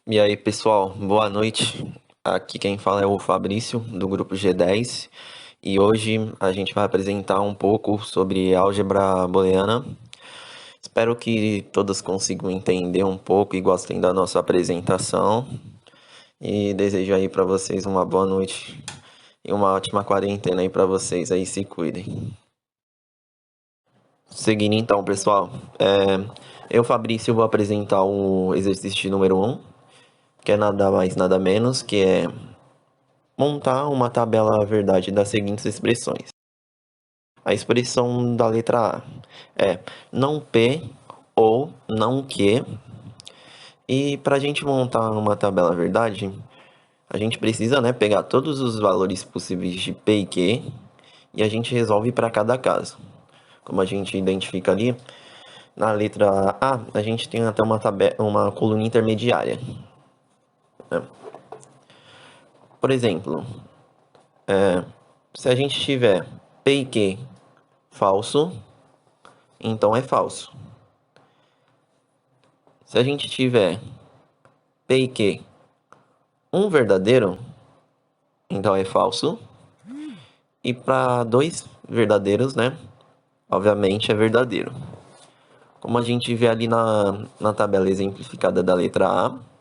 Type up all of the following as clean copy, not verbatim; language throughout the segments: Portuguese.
E aí, pessoal, boa noite. Aqui quem fala é o Fabrício, do grupo G10, e hoje a gente vai apresentar um pouco sobre álgebra booleana. Espero que todos consigam entender um pouco e gostem da nossa apresentação. E desejo aí para vocês uma boa noite e uma ótima quarentena aí para vocês aí, se cuidem. Seguindo então, pessoal, eu, Fabrício, vou apresentar o exercício número 1, que é nada mais nada menos que é montar uma tabela verdade das seguintes expressões. A expressão da letra A é não P ou não que. E para a gente montar uma tabela verdade, a gente precisa, né, pegar todos os valores possíveis de P e Q e a gente resolve para cada caso. Como a gente identifica ali, na letra A, a gente tem até uma coluna intermediária, né? Por exemplo, se a gente tiver P e Q falso, então é falso. Se a gente tiver P e Q um verdadeiro, então é falso. E para dois verdadeiros, né? Obviamente é verdadeiro. Como a gente vê ali na tabela exemplificada da letra A,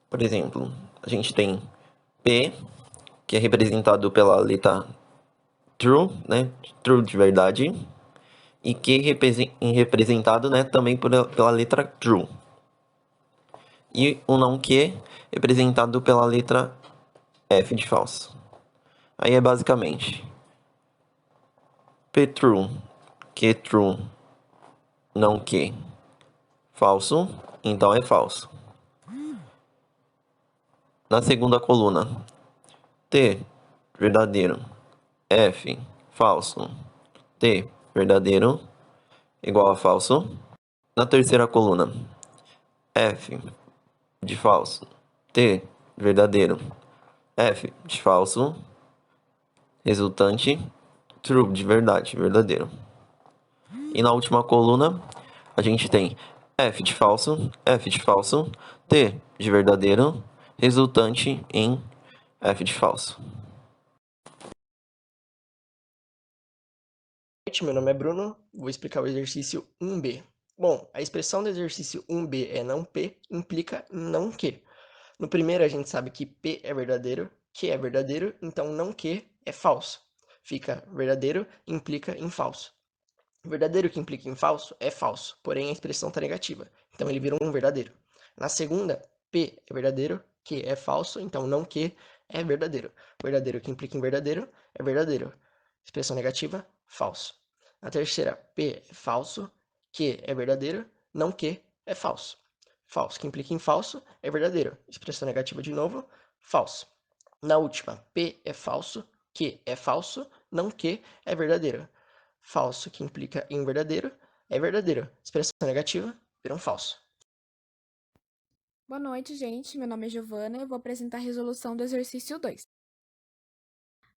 por exemplo, a gente tem P, que é representado pela letra true, né? True de verdade. E Q representado, né, também pela letra true. E o não Q representado pela letra F de falso. Aí é basicamente P true, Q true, não Q falso, então é falso. Na segunda coluna, T verdadeiro, F falso, T verdadeiro igual a falso. Na terceira coluna, F de falso, T verdadeiro, F de falso, resultante true de verdade, verdadeiro. E na última coluna, a gente tem F de falso, T de verdadeiro, resultante em F de falso. Noite, meu nome é Bruno, vou explicar o exercício 1b. Bom, a expressão do exercício 1b é não P, implica não Q. No primeiro, a gente sabe que P é verdadeiro, Q é verdadeiro, então não Q é falso. Fica verdadeiro, implica em falso. Verdadeiro que implica em falso é falso, porém a expressão está negativa, então ele vira um verdadeiro. Na segunda, P é verdadeiro, Q é falso, então não Q é verdadeiro. Verdadeiro que implica em verdadeiro é verdadeiro. Expressão negativa, falso. Na terceira, P é falso, Q é verdadeiro, não Q é falso. Falso que implica em falso é verdadeiro. Expressão negativa de novo, falso. Na última, P é falso, Q é falso, não Q é verdadeiro. Falso que implica em verdadeiro é verdadeiro. Expressão negativa vira um falso. Boa noite, gente. Meu nome é Giovana e eu vou apresentar a resolução do exercício 2.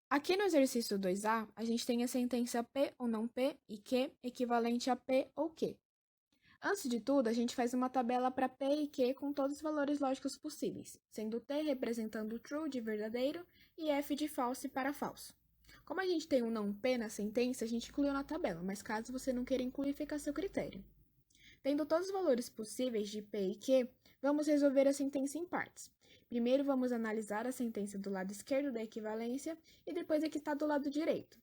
Aqui no exercício 2A, a gente tem a sentença P ou não P e Q equivalente a P ou Q. Antes de tudo, a gente faz uma tabela para P e Q com todos os valores lógicos possíveis, sendo T representando true de verdadeiro e F de false para falso. Como a gente tem um não P na sentença, a gente incluiu na tabela, mas caso você não queira incluir, fica a seu critério. Tendo todos os valores possíveis de P e Q, vamos resolver a sentença em partes. Primeiro, vamos analisar a sentença do lado esquerdo da equivalência e depois a que está do lado direito.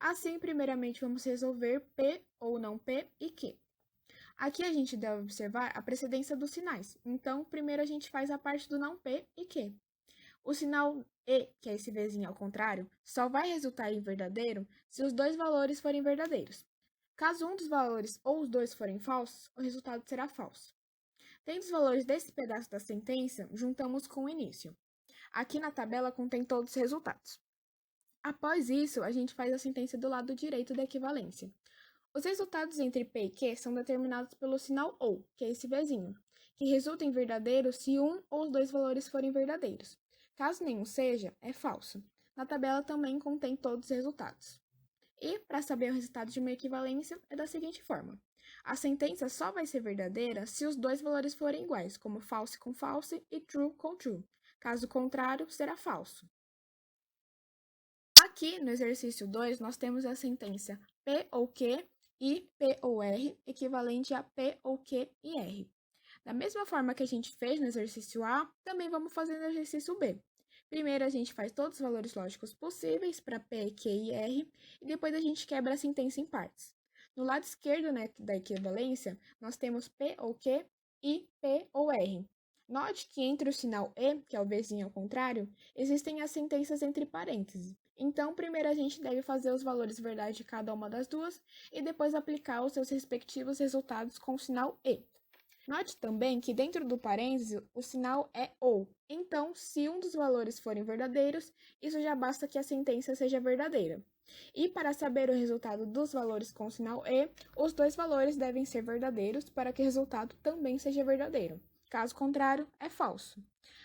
Assim, primeiramente, vamos resolver P ou não P e Q. Aqui a gente deve observar a precedência dos sinais. Então, primeiro a gente faz a parte do não P e Q. O sinal E, que é esse Vzinho ao contrário, só vai resultar em verdadeiro se os dois valores forem verdadeiros. Caso um dos valores ou os dois forem falsos, o resultado será falso. Tendo os valores desse pedaço da sentença, juntamos com o início. Aqui na tabela contém todos os resultados. Após isso, a gente faz a sentença do lado direito da equivalência. Os resultados entre P e Q são determinados pelo sinal OU, que é esse Vzinho, que resulta em verdadeiro se um ou os dois valores forem verdadeiros. Caso nenhum seja, é falso. Na tabela também contém todos os resultados. E, para saber o resultado de uma equivalência, é da seguinte forma. A sentença só vai ser verdadeira se os dois valores forem iguais, como false com false e true com true. Caso contrário, será falso. Aqui no exercício 2, nós temos a sentença P ou Q e P ou R, equivalente a P ou Q e R. Da mesma forma que a gente fez no exercício A, também vamos fazer no exercício B. Primeiro, a gente faz todos os valores lógicos possíveis para P, Q e R, e depois a gente quebra a sentença em partes. No lado esquerdo, né, da equivalência, nós temos P ou Q e P ou R. Note que entre o sinal E, que é o Vzinho ao contrário, existem as sentenças entre parênteses. Então, primeiro a gente deve fazer os valores verdade de cada uma das duas e depois aplicar os seus respectivos resultados com o sinal E. Note também que dentro do parêntese o sinal é ou. Então, se um dos valores forem verdadeiros, isso já basta que a sentença seja verdadeira. E para saber o resultado dos valores com o sinal E, os dois valores devem ser verdadeiros para que o resultado também seja verdadeiro. Caso contrário, é falso.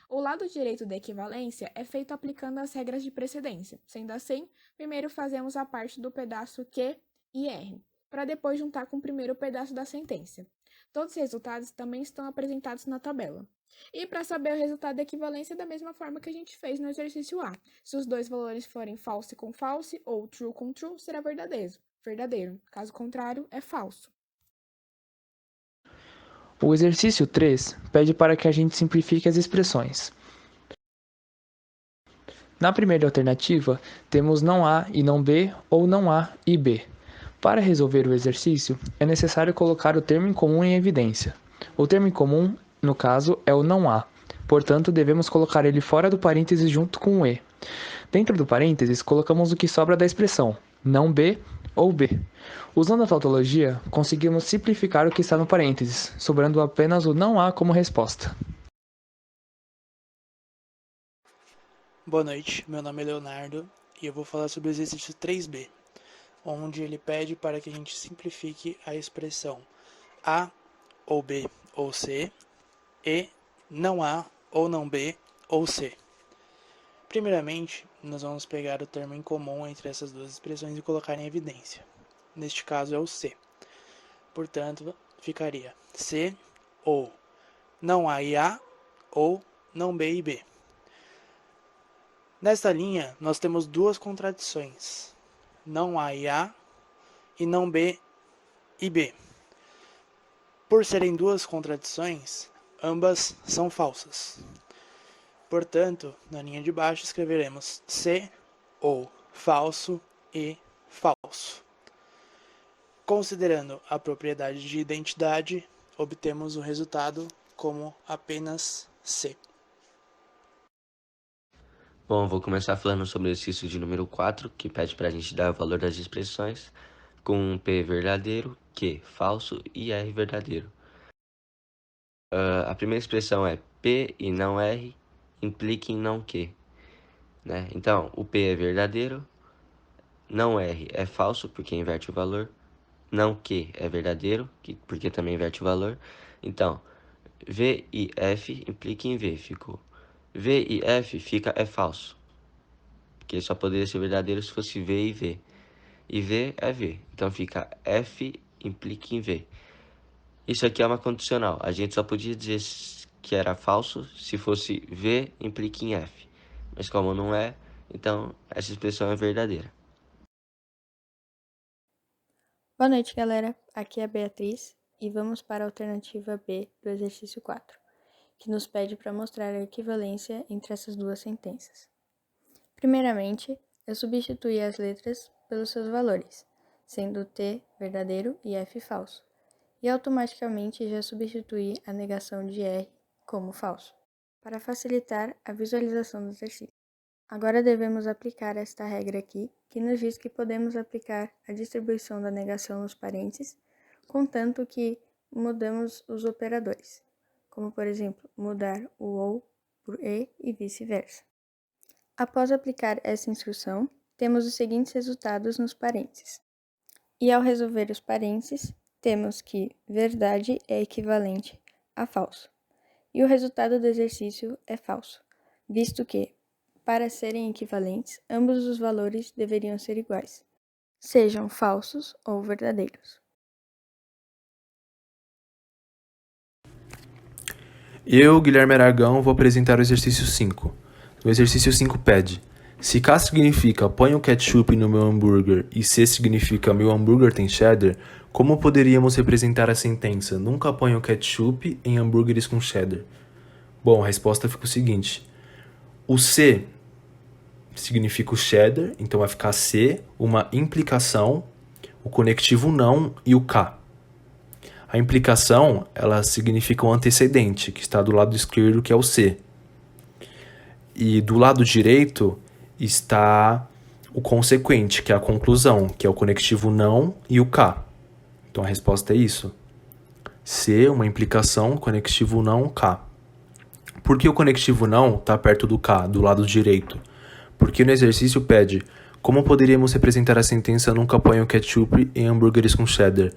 O lado direito da equivalência é feito aplicando as regras de precedência. Sendo assim, primeiro fazemos a parte do pedaço Q e R, para depois juntar com o primeiro pedaço da sentença. Todos os resultados também estão apresentados na tabela. E para saber o resultado da equivalência, da mesma forma que a gente fez no exercício A. Se os dois valores forem false com false ou true com true, será verdadeiro. Caso contrário, é falso. O exercício 3 pede para que a gente simplifique as expressões. Na primeira alternativa, temos não A e não B ou não A e B. Para resolver o exercício, é necessário colocar o termo em comum em evidência. O termo em comum, no caso, é o não A. Portanto, devemos colocar ele fora do parênteses junto com o E. Dentro do parênteses, colocamos o que sobra da expressão, não B ou B. Usando a tautologia, conseguimos simplificar o que está no parênteses, sobrando apenas o não A como resposta. Boa noite, meu nome é Leonardo e eu vou falar sobre o exercício 3B, onde ele pede para que a gente simplifique a expressão A ou B ou C e não A ou não B ou C. Primeiramente, nós vamos pegar o termo em comum entre essas duas expressões e colocar em evidência. Neste caso é o C. Portanto, ficaria C ou não A e A ou não B e B. Nesta linha, nós temos duas contradições, não A e A e não B e B. Por serem duas contradições, ambas são falsas. Portanto, na linha de baixo escreveremos C ou falso e falso. Considerando a propriedade de identidade, obtemos o resultado como apenas C. Bom, vou começar falando sobre o exercício de número 4, que pede para a gente dar o valor das expressões, com P verdadeiro, Q falso e R verdadeiro. A primeira expressão é P e não R implica em não Q, né? Então, o P é verdadeiro, não R é falso, porque inverte o valor, não Q é verdadeiro, porque também inverte o valor. Então, V e F implica em V, ficou. V e F fica é falso, porque só poderia ser verdadeiro se fosse V e V. E V é V, então fica F implica em V. Isso aqui é uma condicional, a gente só podia dizer que era falso se fosse V implica em F. Mas como não é, então essa expressão é verdadeira. Boa noite, galera. Aqui é a Beatriz e vamos para a alternativa B do exercício 4, que nos pede para mostrar a equivalência entre essas duas sentenças. Primeiramente, eu substituí as letras pelos seus valores, sendo T verdadeiro e F falso, e automaticamente já substituí a negação de R como falso, para facilitar a visualização do exercício. Agora devemos aplicar esta regra aqui, que nos diz que podemos aplicar a distribuição da negação nos parênteses, contanto que mudamos os operadores, como por exemplo, mudar o ou por e vice-versa. Após aplicar essa instrução, temos os seguintes resultados nos parênteses. E ao resolver os parênteses, temos que verdade é equivalente a falso. E o resultado do exercício é falso, visto que, para serem equivalentes, ambos os valores deveriam ser iguais, sejam falsos ou verdadeiros. Eu, Guilherme Aragão, vou apresentar o exercício 5. O exercício 5 pede: se K significa põe o ketchup no meu hambúrguer e C significa meu hambúrguer tem cheddar, como poderíamos representar a sentença nunca ponha o ketchup em hambúrgueres com cheddar? Bom, a resposta fica o seguinte: o C significa o cheddar, então vai ficar C, uma implicação, o conectivo não e o K. A implicação, ela significa o antecedente, que está do lado esquerdo, que é o C. E do lado direito está o consequente, que é a conclusão, que é o conectivo não e o K. Então a resposta é isso. C, uma implicação, conectivo não, K. Por que o conectivo não está perto do K, do lado direito? Porque no exercício pede: como poderíamos representar a sentença nunca ponha o ketchup em hambúrgueres com cheddar?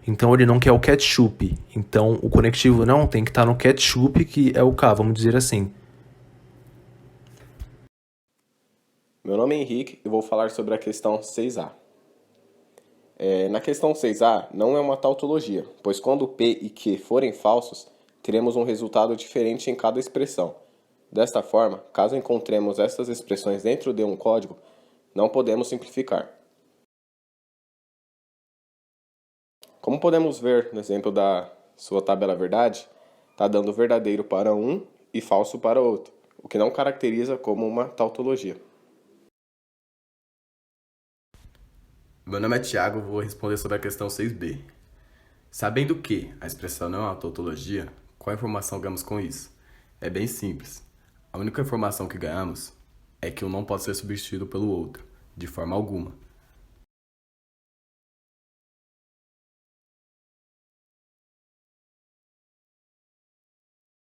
Então ele não quer o ketchup. Então o conectivo não tem que estar no ketchup, que é o K, vamos dizer assim. Meu nome é Henrique e vou falar sobre a questão 6A. Na questão 6A não é uma tautologia, pois quando P e Q forem falsos, teremos um resultado diferente em cada expressão. Desta forma, caso encontremos essas expressões dentro de um código, não podemos simplificar. Como podemos ver no exemplo da sua tabela verdade, está dando verdadeiro para um e falso para outro, o que não caracteriza como uma tautologia. Meu nome é Thiago, vou responder sobre a questão 6b. Sabendo que a expressão não é uma tautologia, qual informação ganhamos com isso? É bem simples. A única informação que ganhamos é que um não pode ser substituído pelo outro, de forma alguma.